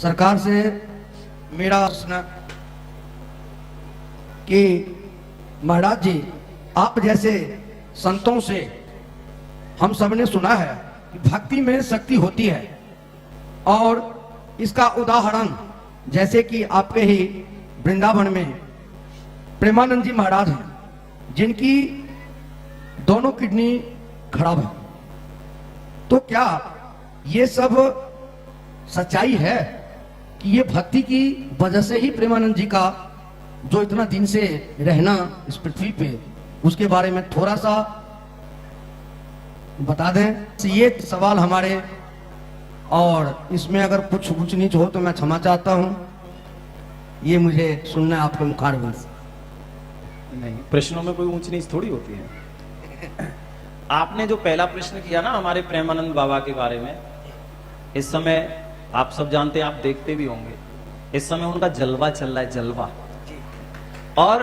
सरकार से मेरा प्रश्न कि महाराज जी, आप जैसे संतों से हम सब ने सुना है कि भक्ति में शक्ति होती है, और इसका उदाहरण जैसे कि आपके ही वृंदावन में प्रेमानंद जी महाराज हैं, जिनकी दोनों किडनी खराब है। तो क्या ये सब सच्चाई है कि ये भक्ति की वजह से ही प्रेमानंद जी का जो इतना दिन से रहना इस पृथ्वी पे, उसके बारे में थोड़ा सा बता दें। ये सवाल हमारे, और इसमें अगर कुछ ऊंच नीच हो तो मैं क्षमा चाहता हूं, ये मुझे सुनना है आपके मुखारबिंद से। नहीं, प्रश्नों में कोई ऊंच नीच थोड़ी होती है। आपने जो पहला प्रश्न किया ना हमारे प्रेमानंद बाबा के बारे में, इस समय आप सब जानते हैं, आप देखते भी होंगे, इस समय उनका जलवा चल रहा है, जलवा। और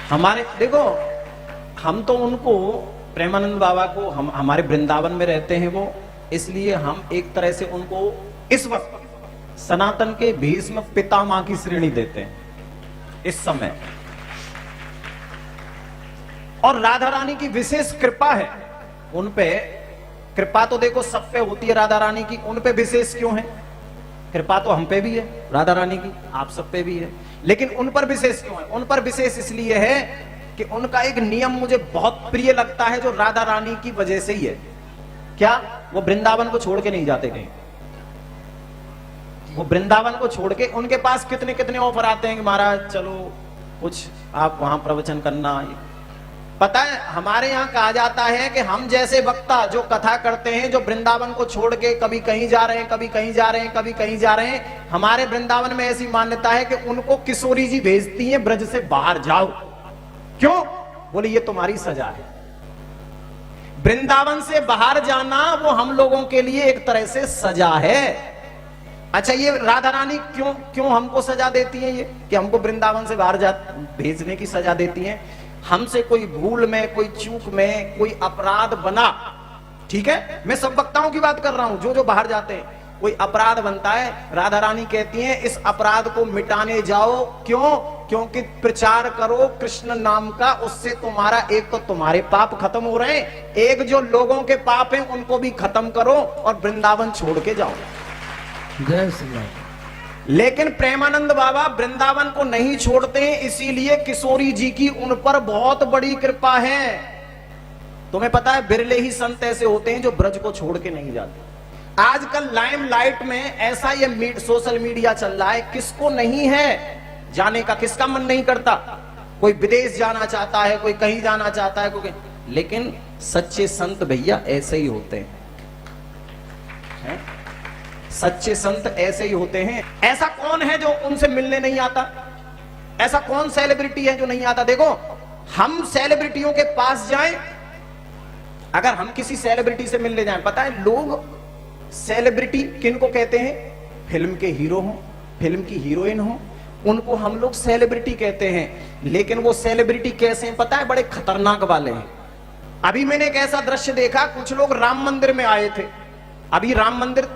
हमारे देखो, हम तो उनको प्रेमानंद बाबा को हमारे वृंदावन में रहते हैं वो, इसलिए हम एक तरह से उनको इस वक्त सनातन के भीष्म पितामह की श्रेणी देते हैं इस समय। और राधा रानी की विशेष कृपा है उन पे। कृपा तो देखो सब पे होती है राधा रानी की, उन पे विशेष क्यों है? कृपा तो हम पे भी है राधा रानी की, आप सब पे भी है, लेकिन उन पर विशेष क्यों है? उन पर विशेष इसलिए है कि उनका एक नियम मुझे बहुत प्रिय लगता है, जो राधा रानी की वजह से ही है। क्या? वो वृंदावन को छोड़ के नहीं जाते कहीं। वो वृंदावन को छोड़ के, उनके पास कितने कितने ऑफर आते हैं कि महाराज चलो कुछ आप वहां प्रवचन करना। पता है, हमारे यहाँ कहा जाता है कि हम जैसे वक्ता जो कथा करते हैं, जो वृंदावन को छोड़ के कभी कहीं जा रहे हैं, कभी कहीं जा रहे हैं, कभी कहीं जा रहे हैं, हमारे वृंदावन में ऐसी मान्यता है कि उनको किशोरी जी भेजती हैं, ब्रज से बाहर जाओ। क्यों? बोले ये तुम्हारी सजा है। वृंदावन से बाहर जाना वो हम लोगों के लिए एक तरह से सजा है। अच्छा, ये राधा रानी क्यों क्यों हमको सजा देती है? ये कि हमको वृंदावन से बाहर भेजने की सजा देती है। हमसे कोई भूल में, कोई चूक में, कोई अपराध बना, ठीक है, मैं सब वक्ताओं की बात कर रहा हूं, जो जो बाहर जाते हैं, कोई अपराध बनता है, राधा रानी कहती हैं इस अपराध को मिटाने जाओ। क्यों? क्योंकि प्रचार करो कृष्ण नाम का, उससे तुम्हारा एक तो तुम्हारे पाप खत्म हो रहे हैं, एक जो लोगों के पाप हैं उनको भी खत्म करो और वृंदावन छोड़ के जाओ। जय श्री राम। लेकिन प्रेमानंद बाबा वृंदावन को नहीं छोड़ते हैं, इसीलिए किशोरी जी की उन पर बहुत बड़ी कृपा है। तुम्हें पता है, बिरले ही संत ऐसे होते हैं जो ब्रज को छोड़ के नहीं जाते। आजकल लाइमलाइट में ऐसा ये सोशल मीडिया चल रहा है, किसको नहीं है जाने का, किसका मन नहीं करता? कोई विदेश जाना चाहता है, कोई कहीं जाना चाहता है, कोई, लेकिन सच्चे संत भैया ऐसे ही होते हैं, है? सच्चे संत ऐसे ही होते हैं। ऐसा कौन है जो उनसे मिलने नहीं आता? ऐसा कौन सेलिब्रिटी है जो नहीं आता? देखो, हम सेलिब्रिटियों के पास जाएं, अगर हम किसी सेलिब्रिटी से मिलने जाएं, पता है लोग सेलिब्रिटी किनको कहते हैं? फिल्म के हीरो हो, फिल्म की हीरोइन हो, उनको हम लोग सेलिब्रिटी कहते हैं। लेकिन वो सेलिब्रिटी कैसे हैं पता है? बड़े खतरनाक वाले हैं। अभी मैंने एक ऐसा दृश्य देखा, कुछ लोग राम मंदिर में आए थे, अभी राम मंदिर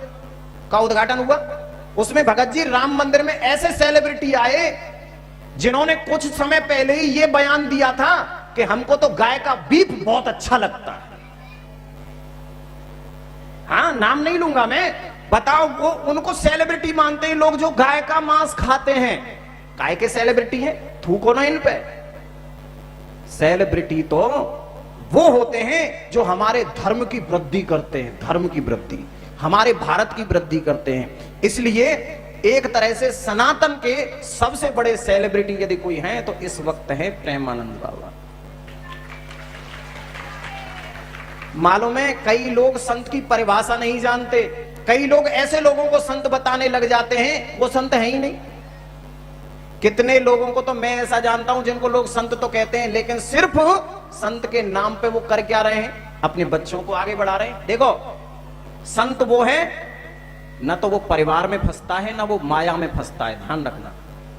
का उद्घाटन हुआ, उसमें भगत जी राम मंदिर में ऐसे सेलिब्रिटी आए जिन्होंने कुछ समय पहले ही ये बयान दिया था कि हमको तो गाय का बीफ बहुत अच्छा लगता है। हाँ, नाम नहीं लूंगा मैं, बताओ, वो उनको सेलिब्रिटी मानते हैं लोग जो गाय का मांस खाते हैं। गाय के सेलिब्रिटी हैं? थूको ना इन पे। सेलिब्रिटी तो वो होते हैं जो हमारे धर्म की वृद्धि करते हैं, धर्म की वृद्धि, हमारे भारत की वृद्धि करते हैं। इसलिए एक तरह से सनातन के सबसे बड़े सेलिब्रिटी यदि कोई हैं तो इस वक्त है प्रेमानंद बाबा। मालूम है, कई लोग संत की परिभाषा नहीं जानते, कई लोग ऐसे लोगों को संत बताने लग जाते हैं, वो संत है ही नहीं। कितने लोगों को तो मैं ऐसा जानता हूं जिनको लोग संत तो कहते हैं, लेकिन सिर्फ संत के नाम पे वो कर क्या रहे हैं? अपने बच्चों को आगे बढ़ा रहे हैं। देखो, संत वो है, न तो वो परिवार में फंसता है, न वो माया में फंसता है। ध्यान रखना,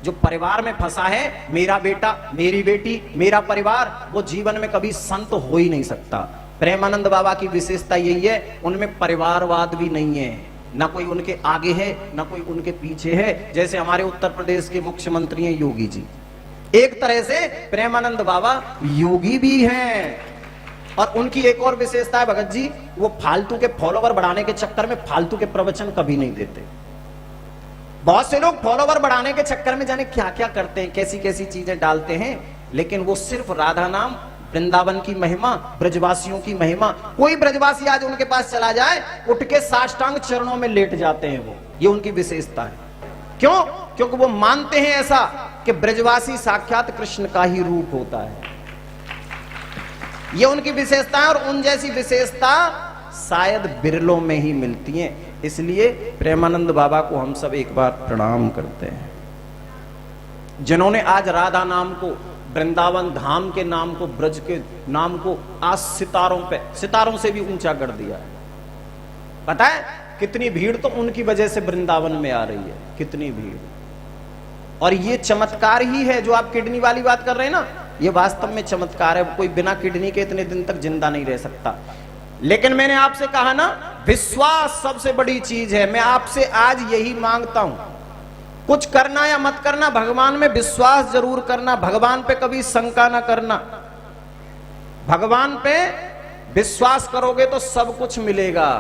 जो परिवार में फंसा है, मेरा बेटा, मेरी बेटी, मेरा परिवार, वो जीवन में कभी संत हो ही नहीं सकता। प्रेमानंद बाबा की विशेषता यही है, उनमें परिवारवाद भी नहीं है। ना कोई उनके आगे है ना कोई उनके पीछे है। जैसे हमारे उत्तर प्रदेश के मुख्यमंत्री हैं योगी जी, एक तरह से प्रेमानंद बाबा योगी भी हैं। और उनकी एक और विशेषता है भगत जी, वो फालतू के फॉलोवर बढ़ाने के चक्कर में फालतू के प्रवचन कभी नहीं देते। बहुत से लोग फॉलोवर बढ़ाने के चक्कर में जाने क्या क्या करते हैं, कैसी कैसी चीजें डालते हैं, लेकिन वो सिर्फ राधा नाम, वृंदावन की महिमा, ब्रजवासियों की महिमा। कोई ब्रजवासी आज उनके पास चला जाए, उठ के साष्टांग चरणों में लेट जाते हैं वो, ये उनकी विशेषता है। क्यों? क्योंकि वो मानते हैं ऐसा कि ब्रजवासी साक्षात कृष्ण का ही रूप होता है। ये उनकी विशेषता है, और उन जैसी विशेषता शायद बिरलों में ही मिलती हैं। इसलिए प्रेमानंद बाबा को हम सब एक बार प्रणाम करते हैं, जिन्होंने आज राधा नाम को, वृंदावन धाम के नाम को, ब्रज के नाम को आज सितारों से भी ऊंचा कर दिया है। पता है कितनी भीड़ तो उनकी वजह से वृंदावन में आ रही है, कितनी भीड़। और ये चमत्कार ही है जो आप किडनी वाली बात कर रहे हैं ना, ये वास्तव में चमत्कार है। कोई बिना किडनी के इतने दिन तक जिंदा नहीं रह सकता। लेकिन मैंने आपसे कहा ना, विश्वास सबसे बड़ी चीज है। मैं आपसे आज यही मांगता हूं, कुछ करना या मत करना, भगवान में विश्वास जरूर करना, भगवान पे कभी शंका ना करना। भगवान पे विश्वास करोगे तो सब कुछ मिलेगा।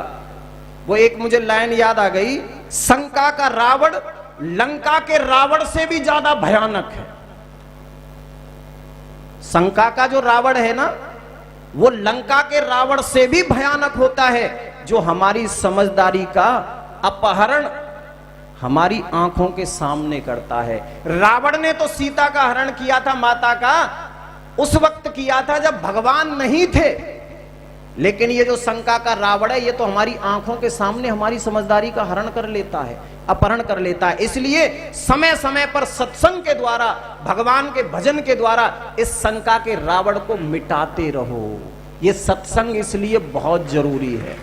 वो एक मुझे लाइन याद आ गई, शंका का रावण लंका के रावण से भी ज्यादा भयानक है। शंका का जो रावण है ना, वो लंका के रावण से भी भयानक होता है, जो हमारी समझदारी का अपहरण हमारी आंखों के सामने करता है। रावण ने तो सीता का हरण किया था, माता का, उस वक्त किया था जब भगवान नहीं थे। लेकिन ये जो शंका का रावण है, ये तो हमारी आंखों के सामने हमारी समझदारी का हरण कर लेता है, अपहरण कर लेता है। इसलिए समय समय पर सत्संग के द्वारा, भगवान के भजन के द्वारा इस शंका के रावण को मिटाते रहो। ये सत्संग इसलिए बहुत जरूरी है।